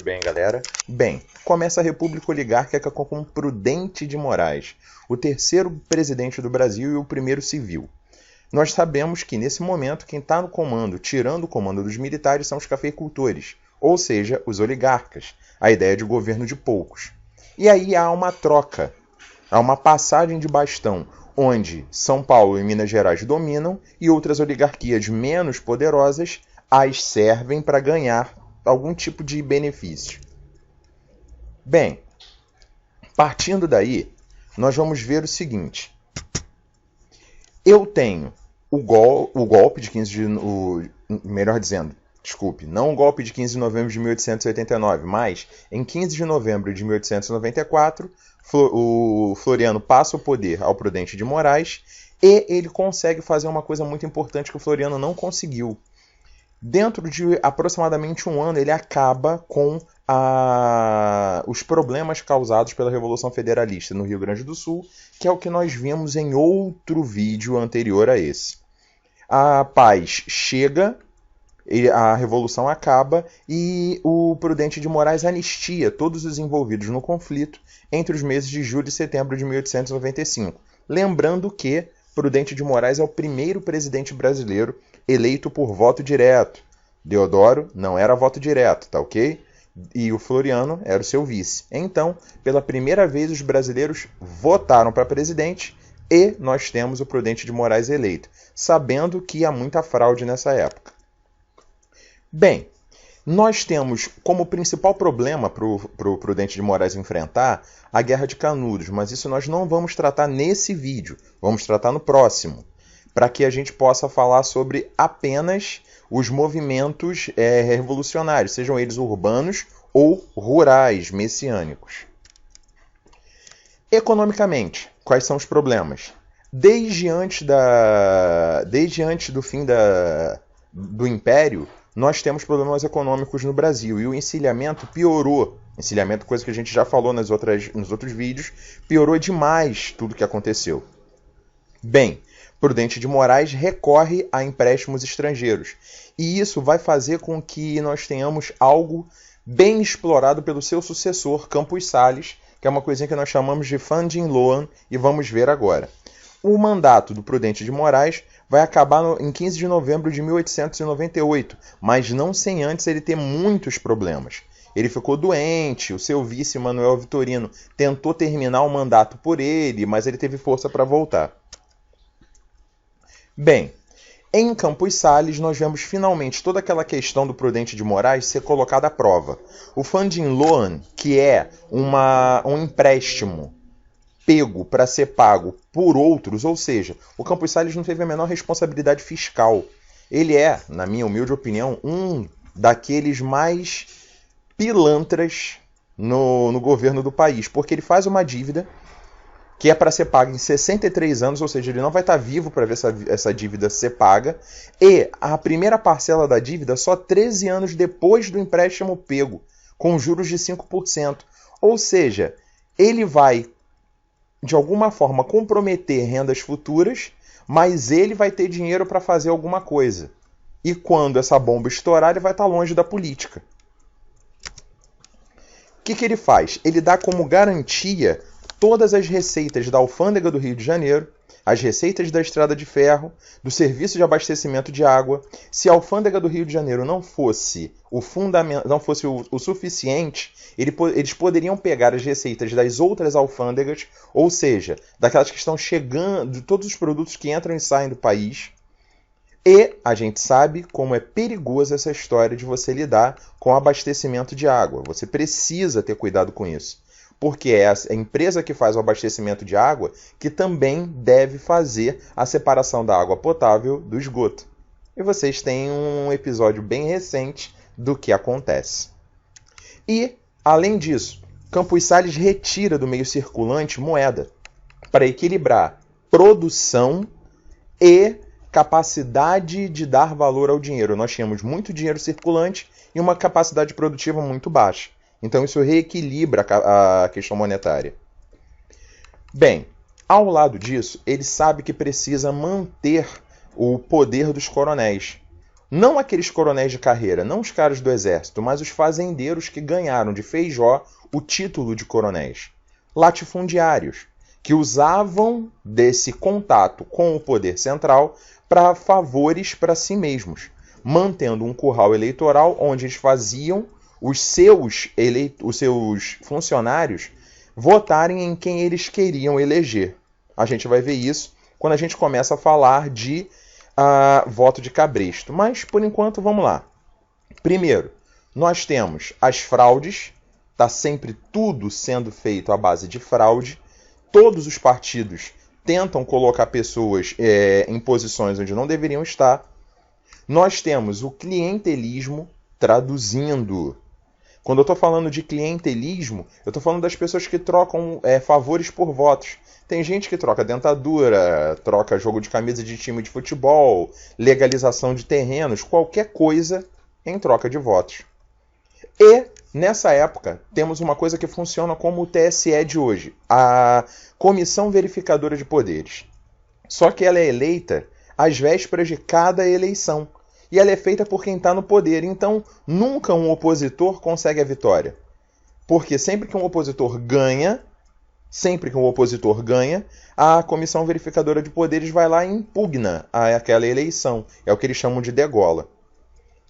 bem, galera? Bem, começa a República Oligárquica com Prudente de Moraes, o terceiro presidente do Brasil e o primeiro civil. Nós sabemos que, nesse momento, quem está no comando, tirando o comando dos militares, são os cafeicultores, ou seja, os oligarcas, a ideia de governo de poucos. E aí há uma troca, há uma passagem de bastão, onde São Paulo e Minas Gerais dominam e outras oligarquias menos poderosas as servem para ganhar algum tipo de benefício. Bem, partindo daí, nós vamos ver o seguinte. Eu tenho o golpe de 15 de... melhor dizendo, desculpe, não o golpe de 15 de novembro de 1889, mas em 15 de novembro de 1894, o Floriano passa o poder ao Prudente de Moraes e ele consegue fazer uma coisa muito importante que o Floriano não conseguiu. Dentro de aproximadamente um ano, ele acaba com os problemas causados pela Revolução Federalista no Rio Grande do Sul, que é o que nós vimos em outro vídeo anterior a esse. A paz chega, a Revolução acaba e o Prudente de Moraes anistia todos os envolvidos no conflito entre os meses de julho e setembro de 1895. Lembrando que Prudente de Moraes é o primeiro presidente brasileiro eleito por voto direto. Deodoro não era voto direto, tá ok? E o Floriano era o seu vice. Então, pela primeira vez, os brasileiros votaram para presidente e nós temos o Prudente de Moraes eleito, sabendo que há muita fraude nessa época. Bem, nós temos como principal problema para o Prudente de Moraes enfrentar a Guerra de Canudos, mas isso nós não vamos tratar nesse vídeo, vamos tratar no próximo, para que a gente possa falar sobre apenas os movimentos revolucionários, sejam eles urbanos ou rurais, messiânicos. Economicamente, quais são os problemas? Desde antes do fim do Império, nós temos problemas econômicos no Brasil e o encilhamento piorou. Encilhamento, coisa que a gente já falou nos outros vídeos, piorou demais tudo o que aconteceu. Bem, Prudente de Moraes recorre a empréstimos estrangeiros. E isso vai fazer com que nós tenhamos algo bem explorado pelo seu sucessor, Campos Salles, que é uma coisinha que nós chamamos de funding loan, e vamos ver agora. O mandato do Prudente de Moraes vai acabar em 15 de novembro de 1898, mas não sem antes ele ter muitos problemas. Ele ficou doente, o seu vice, Manuel Vitorino, tentou terminar o mandato por ele, mas ele teve força para voltar. Bem, em Campos Salles nós vemos finalmente toda aquela questão do Prudente de Moraes ser colocada à prova. O funding loan, que é um empréstimo pego para ser pago por outros, ou seja, o Campos Salles não teve a menor responsabilidade fiscal. Ele é, na minha humilde opinião, um daqueles mais pilantras no governo do país, porque ele faz uma dívida que é para ser paga em 63 anos, ou seja, ele não vai estar vivo para ver essa dívida ser paga, e a primeira parcela da dívida só 13 anos depois do empréstimo pego, com juros de 5%. Ou seja, ele vai, de alguma forma, comprometer rendas futuras, mas ele vai ter dinheiro para fazer alguma coisa. E quando essa bomba estourar, ele vai estar longe da política. O que ele faz? Ele dá como garantia todas as receitas da Alfândega do Rio de Janeiro, as receitas da Estrada de Ferro, do Serviço de Abastecimento de Água. Se a Alfândega do Rio de Janeiro não fosse o suficiente, eles poderiam pegar as receitas das outras alfândegas, ou seja, daquelas que estão chegando, de todos os produtos que entram e saem do país. E a gente sabe como é perigosa essa história de você lidar com abastecimento de água. Você precisa ter cuidado com isso, porque é a empresa que faz o abastecimento de água que também deve fazer a separação da água potável do esgoto. E vocês têm um episódio bem recente do que acontece. E, além disso, Campos Salles retira do meio circulante moeda para equilibrar produção e capacidade de dar valor ao dinheiro. Nós tínhamos muito dinheiro circulante e uma capacidade produtiva muito baixa. Então isso reequilibra a questão monetária. Bem, ao lado disso, ele sabe que precisa manter o poder dos coronéis. Não aqueles coronéis de carreira, não os caras do exército, mas os fazendeiros que ganharam de Feijó o título de coronéis. Latifundiários, que usavam desse contato com o poder central para favores para si mesmos, mantendo um curral eleitoral onde eles faziam os seus funcionários votarem em quem eles queriam eleger. A gente vai ver isso quando a gente começa a falar de voto de cabresto. Mas, por enquanto, vamos lá. Primeiro, nós temos as fraudes. Está sempre tudo sendo feito à base de fraude. Todos os partidos tentam colocar pessoas em posições onde não deveriam estar. Nós temos o clientelismo, traduzindo. Quando eu estou falando de clientelismo, eu estou falando das pessoas que trocam favores por votos. Tem gente que troca dentadura, troca jogo de camisa de time de futebol, legalização de terrenos, qualquer coisa em troca de votos. E, nessa época, temos uma coisa que funciona como o TSE de hoje, a Comissão Verificadora de Poderes. Só que ela é eleita às vésperas de cada eleição. E ela é feita por quem está no poder. Então, nunca um opositor consegue a vitória. Porque sempre que um opositor ganha, a Comissão Verificadora de Poderes vai lá e impugna aquela eleição. É o que eles chamam de degola.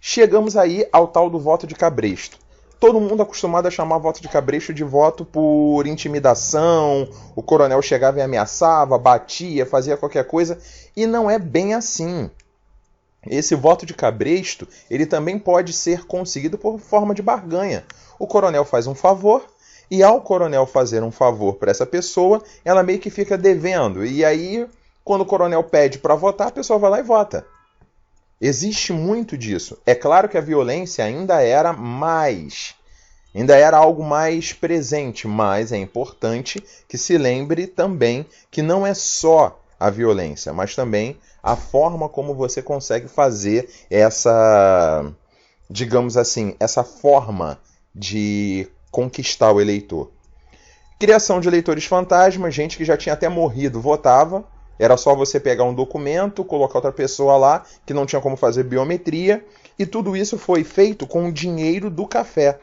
Chegamos aí ao tal do voto de cabresto. Todo mundo acostumado a chamar voto de cabresto de voto por intimidação, o coronel chegava e ameaçava, batia, fazia qualquer coisa, e não é bem assim. Esse voto de cabresto, ele também pode ser conseguido por forma de barganha. O coronel faz um favor, e ao coronel fazer um favor para essa pessoa, ela meio que fica devendo. E aí, quando o coronel pede para votar, a pessoa vai lá e vota. Existe muito disso. É claro que a violência ainda era algo mais presente, mas é importante que se lembre também que não é só a violência, mas também a forma como você consegue fazer essa, digamos assim, essa forma de conquistar o eleitor. Criação de eleitores fantasmas, gente que já tinha até morrido votava. Era só você pegar um documento, colocar outra pessoa lá, que não tinha como fazer biometria, e tudo isso foi feito com o dinheiro do café,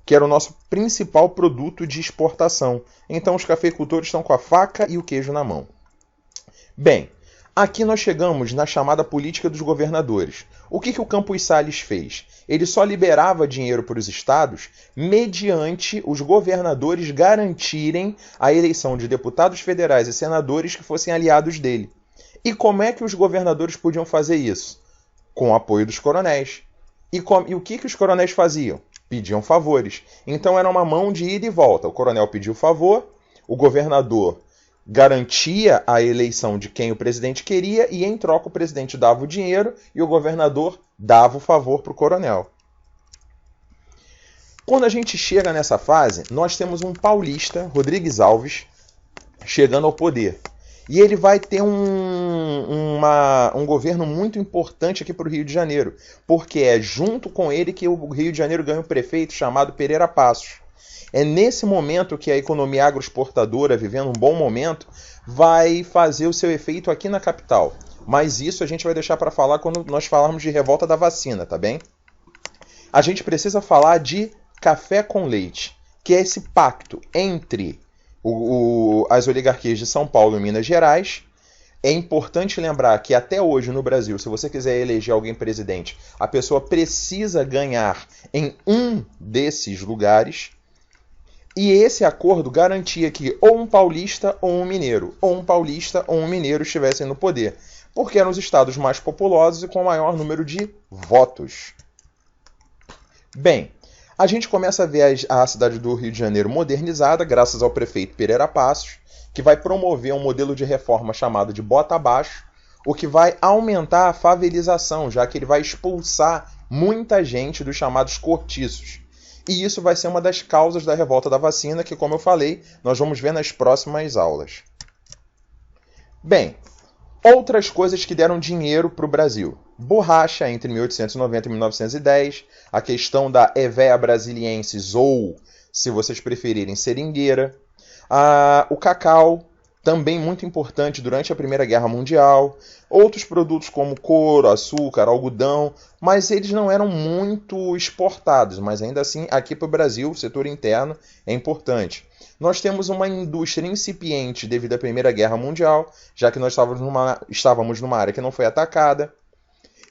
que era o nosso principal produto de exportação. Então os cafeicultores estão com a faca e o queijo na mão. Bem, aqui nós chegamos na chamada política dos governadores. O que o Campos Salles fez? Ele só liberava dinheiro para os estados mediante os governadores garantirem a eleição de deputados federais e senadores que fossem aliados dele. E como é que os governadores podiam fazer isso? Com o apoio dos coronéis. E o que os coronéis faziam? Pediam favores. Então era uma mão de ida e volta. O coronel pediu favor, o governador garantia a eleição de quem o presidente queria e, em troca, o presidente dava o dinheiro e o governador dava o favor para o coronel. Quando a gente chega nessa fase, nós temos um paulista, Rodrigues Alves, chegando ao poder. E ele vai ter um governo muito importante aqui para o Rio de Janeiro, porque é junto com ele que o Rio de Janeiro ganha um prefeito chamado Pereira Passos. É nesse momento que a economia agroexportadora, vivendo um bom momento, vai fazer o seu efeito aqui na capital. Mas isso a gente vai deixar para falar quando nós falarmos de revolta da vacina, tá bem? A gente precisa falar de café com leite, que é esse pacto entre as oligarquias de São Paulo e Minas Gerais. É importante lembrar que até hoje no Brasil, se você quiser eleger alguém presidente, a pessoa precisa ganhar em um desses lugares. E esse acordo garantia que ou um paulista ou um mineiro estivessem no poder, porque eram os estados mais populosos e com o maior número de votos. Bem, a gente começa a ver a cidade do Rio de Janeiro modernizada, graças ao prefeito Pereira Passos, que vai promover um modelo de reforma chamado de bota abaixo, o que vai aumentar a favelização, já que ele vai expulsar muita gente dos chamados cortiços. E isso vai ser uma das causas da revolta da vacina, que, como eu falei, nós vamos ver nas próximas aulas. Bem, outras coisas que deram dinheiro para o Brasil. Borracha entre 1890 e 1910, a questão da Hevea Brasiliensis ou, se vocês preferirem, seringueira, o cacau, também muito importante durante a Primeira Guerra Mundial. Outros produtos como couro, açúcar, algodão, mas eles não eram muito exportados, mas ainda assim aqui para o Brasil o setor interno é importante. Nós temos uma indústria incipiente devido à Primeira Guerra Mundial, já que nós estávamos numa área que não foi atacada.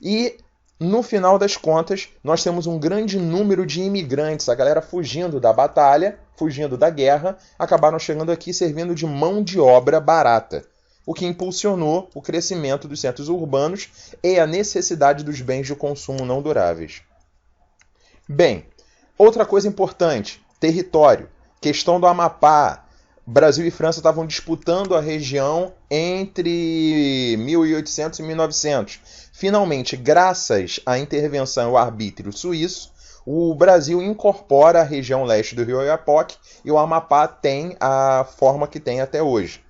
E, no final das contas, nós temos um grande número de imigrantes, a galera fugindo da batalha, fugindo da guerra, acabaram chegando aqui servindo de mão de obra barata, o que impulsionou o crescimento dos centros urbanos e a necessidade dos bens de consumo não duráveis. Bem, outra coisa importante, território. Questão do Amapá. Brasil e França estavam disputando a região entre 1800 e 1900. Finalmente, graças à intervenção e ao arbítrio suíço, o Brasil incorpora a região leste do Rio Oiapoque e o Amapá tem a forma que tem até hoje.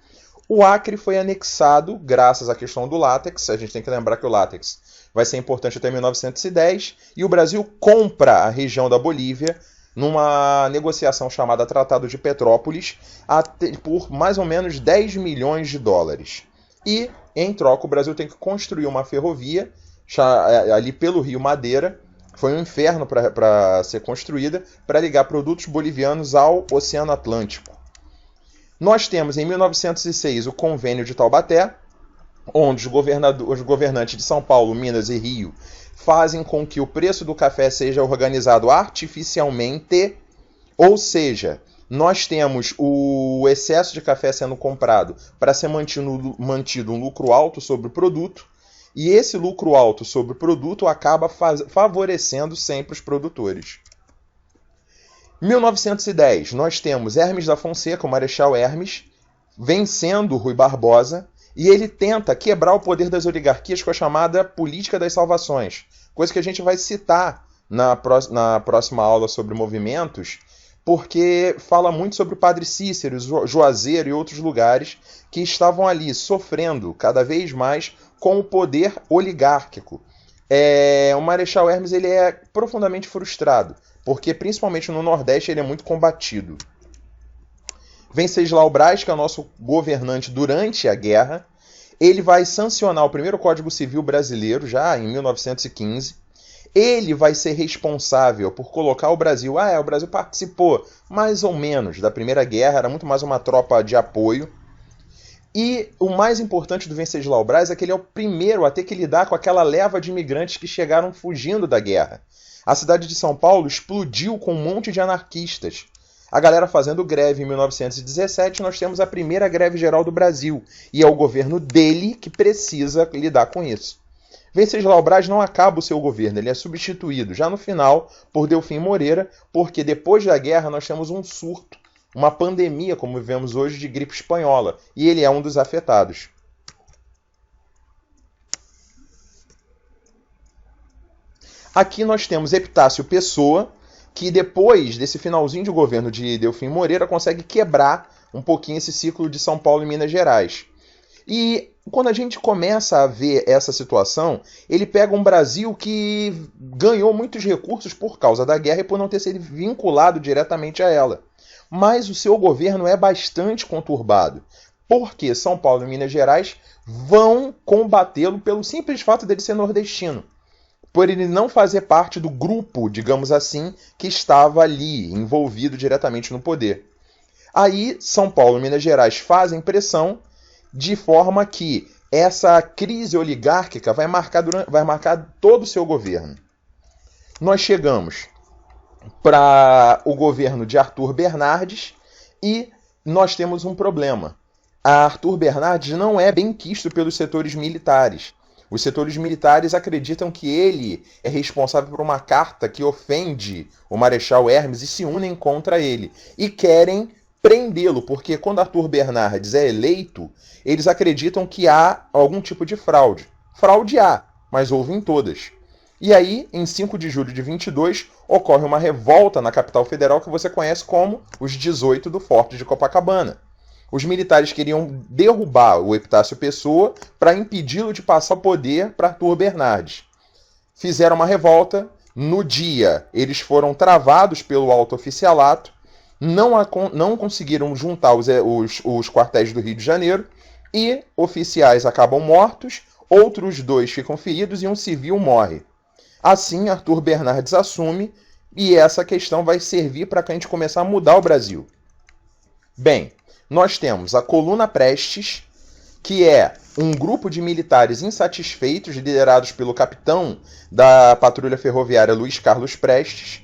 O Acre foi anexado graças à questão do látex. A gente tem que lembrar que o látex vai ser importante até 1910. E o Brasil compra a região da Bolívia numa negociação chamada Tratado de Petrópolis por mais ou menos 10 milhões de dólares. E, em troca, o Brasil tem que construir uma ferrovia ali pelo Rio Madeira. Foi um inferno para ser construída, para ligar produtos bolivianos ao Oceano Atlântico. Nós temos, em 1906, o Convênio de Taubaté, onde os governantes de São Paulo, Minas e Rio fazem com que o preço do café seja organizado artificialmente, ou seja, nós temos o excesso de café sendo comprado para ser mantido um lucro alto sobre o produto, e esse lucro alto sobre o produto acaba favorecendo sempre os produtores. Em 1910, nós temos Hermes da Fonseca, o Marechal Hermes, vencendo Rui Barbosa, e ele tenta quebrar o poder das oligarquias com a chamada Política das Salvações, coisa que a gente vai citar na próxima aula sobre movimentos, porque fala muito sobre o Padre Cícero, Juazeiro e outros lugares que estavam ali sofrendo cada vez mais com o poder oligárquico. O Marechal Hermes ele é profundamente frustrado, porque principalmente no Nordeste ele é muito combatido. Venceslau Braz, que é o nosso governante durante a guerra, ele vai sancionar o primeiro Código Civil brasileiro, já em 1915. Ele vai ser responsável por colocar o Brasil... o Brasil participou mais ou menos da Primeira Guerra, era muito mais uma tropa de apoio. E o mais importante do Venceslau Braz é que ele é o primeiro a ter que lidar com aquela leva de imigrantes que chegaram fugindo da guerra. A cidade de São Paulo explodiu com um monte de anarquistas. A galera fazendo greve em 1917, nós temos a primeira greve geral do Brasil. E é o governo dele que precisa lidar com isso. Venceslau Braz não acaba o seu governo, ele é substituído já no final por Delfim Moreira, porque depois da guerra nós temos um surto, uma pandemia, como vivemos hoje, de gripe espanhola. E ele é um dos afetados. Aqui nós temos Epitácio Pessoa, que depois desse finalzinho de governo de Delfim Moreira consegue quebrar um pouquinho esse ciclo de São Paulo e Minas Gerais. E quando a gente começa a ver essa situação, ele pega um Brasil que ganhou muitos recursos por causa da guerra e por não ter sido vinculado diretamente a ela. Mas o seu governo é bastante conturbado, porque São Paulo e Minas Gerais vão combatê-lo pelo simples fato dele ser nordestino, por ele não fazer parte do grupo, digamos assim, que estava ali, envolvido diretamente no poder. Aí, São Paulo e Minas Gerais fazem pressão, de forma que essa crise oligárquica vai marcar todo o seu governo. Nós chegamos para o governo de Arthur Bernardes e nós temos um problema. Arthur Bernardes não é bem quisto pelos setores militares. Os setores militares acreditam que ele é responsável por uma carta que ofende o Marechal Hermes e se unem contra ele. E querem prendê-lo, porque quando Arthur Bernardes é eleito, eles acreditam que há algum tipo de fraude. Fraude há, mas houve em todas. E aí, em 5 de julho de 22, ocorre uma revolta na capital federal que você conhece como os 18 do Forte de Copacabana. Os militares queriam derrubar o Epitácio Pessoa para impedi-lo de passar o poder para Arthur Bernardes. Fizeram uma revolta. No dia, eles foram travados pelo alto oficialato não conseguiram juntar os quartéis do Rio de Janeiro e oficiais acabam mortos, outros 2 ficam feridos e um civil morre. Assim, Arthur Bernardes assume e essa questão vai servir para a gente começar a mudar o Brasil. Bem, nós temos a Coluna Prestes, que é um grupo de militares insatisfeitos, liderados pelo capitão da patrulha ferroviária Luiz Carlos Prestes.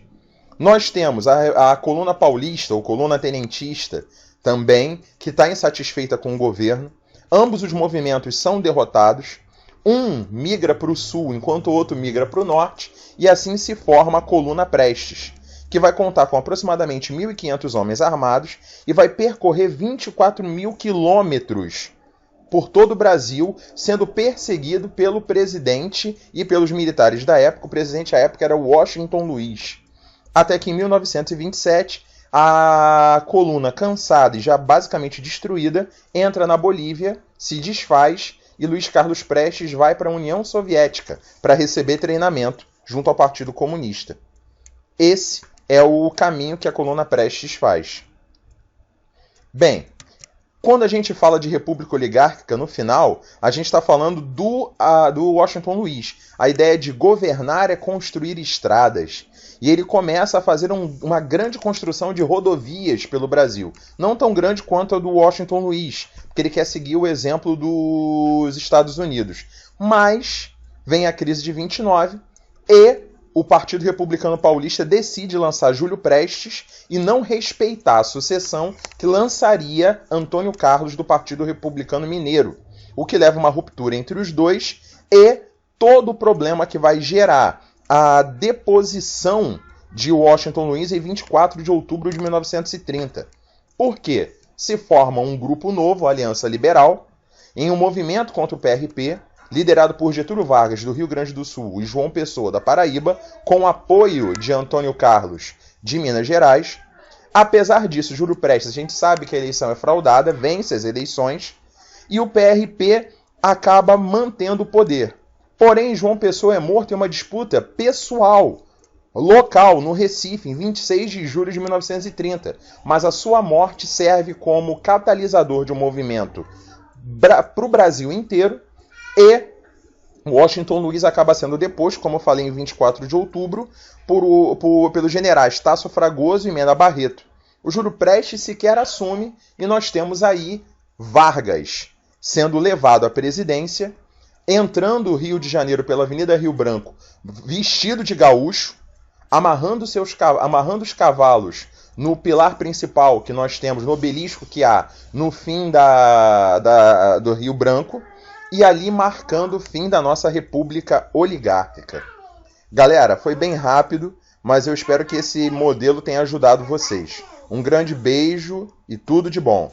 Nós temos a Coluna Paulista, ou Coluna Tenentista, também, que está insatisfeita com o governo. Ambos os movimentos são derrotados. Um migra para o sul, enquanto o outro migra para o norte, e assim se forma a Coluna Prestes, que vai contar com aproximadamente 1.500 homens armados e vai percorrer 24 mil quilômetros por todo o Brasil, sendo perseguido pelo presidente e pelos militares da época. O presidente à época era Washington Luiz. Até que em 1927, a coluna, cansada e já basicamente destruída, entra na Bolívia, se desfaz e Luiz Carlos Prestes vai para a União Soviética para receber treinamento junto ao Partido Comunista. Esse é o caminho que a coluna Prestes faz. Bem, quando a gente fala de república oligárquica, no final, a gente está falando do Washington Luiz. A ideia de governar é construir estradas. E ele começa a fazer uma grande construção de rodovias pelo Brasil. Não tão grande quanto a do Washington Luiz, porque ele quer seguir o exemplo dos Estados Unidos. Mas vem a crise de 29 e o Partido Republicano Paulista decide lançar Júlio Prestes e não respeitar a sucessão que lançaria Antônio Carlos do Partido Republicano Mineiro, o que leva a uma ruptura entre os dois e todo o problema que vai gerar a deposição de Washington Luiz em 24 de outubro de 1930. Por quê? Se forma um grupo novo, a Aliança Liberal, em um movimento contra o PRP, liderado por Getúlio Vargas, do Rio Grande do Sul, e João Pessoa, da Paraíba, com apoio de Antônio Carlos, de Minas Gerais. Apesar disso, Júlio Prestes, a gente sabe que a eleição é fraudada, vence as eleições, e o PRP acaba mantendo o poder. Porém, João Pessoa é morto em uma disputa pessoal, local, no Recife, em 26 de julho de 1930. Mas a sua morte serve como catalisador de um movimento para o Brasil inteiro, e Washington Luiz acaba sendo deposto, como eu falei, em 24 de outubro, pelos generais Tasso Fragoso e Mena Barreto. O Júlio Prestes sequer assume e nós temos aí Vargas sendo levado à presidência, entrando o Rio de Janeiro pela Avenida Rio Branco, vestido de gaúcho, amarrando os cavalos no pilar principal que nós temos, no obelisco que há no fim do Rio Branco, e ali marcando o fim da nossa república oligárquica. Galera, foi bem rápido, mas eu espero que esse modelo tenha ajudado vocês. Um grande beijo e tudo de bom!